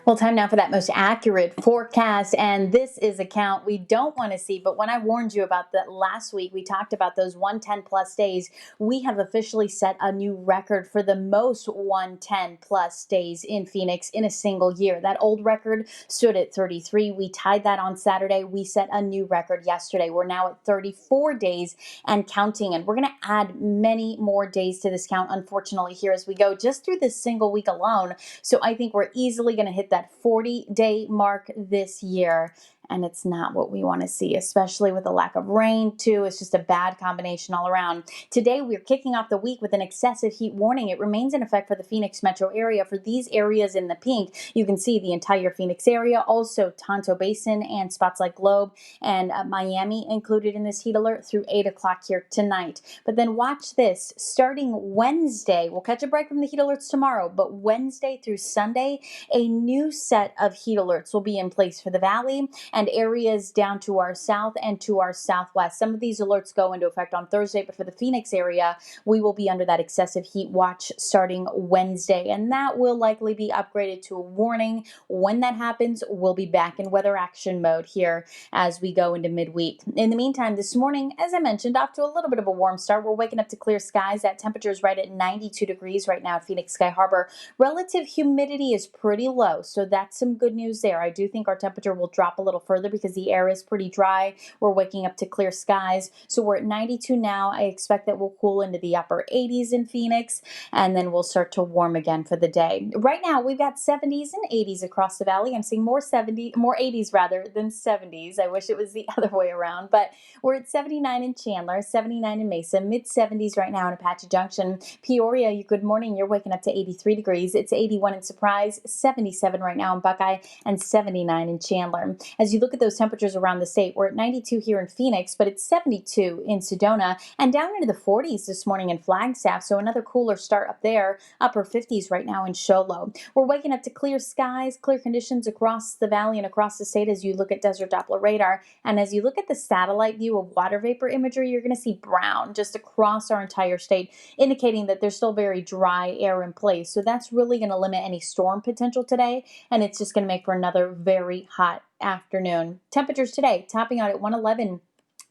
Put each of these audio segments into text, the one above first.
Well, time now for that most accurate forecast. And this is a count we don't want to see. But when I warned you about that last week, we talked about those 110 plus days. We have officially set a new record for the most 110 plus days in Phoenix in a single year. That old record stood at 33. We tied that on Saturday. We set a new record yesterday. We're now at 34 days and counting. And we're going to add many more days to this count, unfortunately, here as we go just through this single week alone. So I think we're easily going to hit that 40-day mark this year. And it's not what we want to see, especially with the lack of rain, too. It's just a bad combination all around. Today, we're kicking off the week with an excessive heat warning. It remains in effect for the Phoenix metro area. For these areas in the pink, you can see the entire Phoenix area, also Tonto Basin and spots like Globe and Miami included in this heat alert through 8 o'clock here tonight. But then watch this. Starting Wednesday, we'll catch a break from the heat alerts tomorrow, but Wednesday through Sunday, a new set of heat alerts will be in place for the valley and areas down to our south and to our southwest. Some of these alerts go into effect on Thursday, but for the Phoenix area, we will be under that excessive heat watch starting Wednesday, and that will likely be upgraded to a warning. When that happens, we'll be back in weather action mode here as we go into midweek. In the meantime, this morning, as I mentioned, off to a little bit of a warm start. We're waking up to clear skies. That temperature is right at 92 degrees right now at Phoenix Sky Harbor. Relative humidity is pretty low, so that's some good news there. I do think our temperature will drop a little further because the air is pretty dry. We're waking up to clear skies, so we're at 92 now. I expect that we'll cool into the upper 80s in Phoenix, and then we'll start to warm again for the day. Right now, we've got 70s and 80s across the valley. I'm seeing more 80s rather than 70s. I wish it was the other way around, but we're at 79 in Chandler, 79 in Mesa, mid 70s right now in Apache Junction. Peoria, good morning. You're waking up to 83 degrees. It's 81 in Surprise, 77 right now in Buckeye, and 79 in Chandler. As you look at those temperatures around the state, we're at 92 here in Phoenix, but it's 72 in Sedona and down into the 40s this morning in Flagstaff. So another cooler start up there, upper 50s right now in Show Low. We're waking up to clear skies, clear conditions across the valley and across the state as you look at Desert Doppler radar. And as you look at the satellite view of water vapor imagery, you're going to see brown just across our entire state, indicating that there's still very dry air in place. So that's really going to limit any storm potential today, and it's just going to make for another very hot afternoon. Temperatures today topping out at 111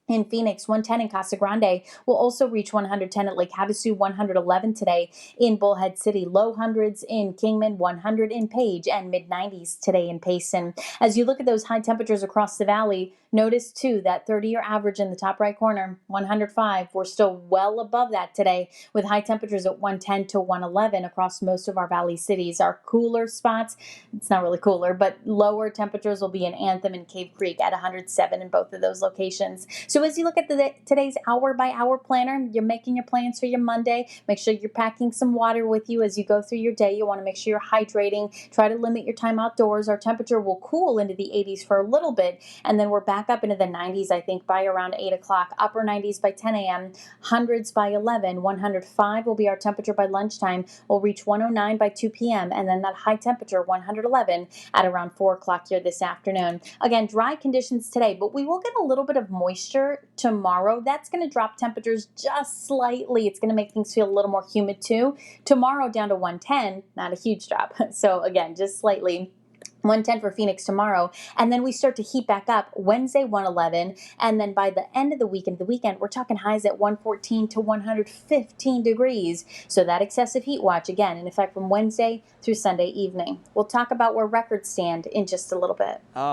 in Phoenix, 110 in Casa Grande. Will also reach 110 at Lake Havasu, 111 today in Bullhead City, low hundreds in Kingman, 100 in Page, and mid 90s today in Payson. As you look at those high temperatures across the valley, notice too that 30-year average in the top right corner, 105. We're still well above that today with high temperatures at 110 to 111 across most of our valley cities. Our cooler spots, it's not really cooler, but lower temperatures will be in Anthem and Cave Creek at 107 in both of those locations. So as you look at today's hour-by-hour planner, you're making your plans for your Monday. Make sure you're packing some water with you as you go through your day. You want to make sure you're hydrating. Try to limit your time outdoors. Our temperature will cool into the 80s for a little bit, and then we're back up into the 90s, I think, by around 8 o'clock. Upper 90s by 10 a.m., hundreds by 11. 105 will be our temperature by lunchtime. We'll reach 109 by 2 p.m., and then that high temperature, 111, at around 4 o'clock here this afternoon. Again, dry conditions today, but we will get a little bit of moisture tomorrow. That's going to drop temperatures just slightly. It's going to make things feel a little more humid too. Tomorrow down to 110, not a huge drop. So again, just slightly. 110 for Phoenix tomorrow, and then we start to heat back up Wednesday 111, and then by the end of the weekend, we're talking highs at 114 to 115 degrees. So that excessive heat watch again in effect from Wednesday through Sunday evening. We'll talk about where records stand in just a little bit.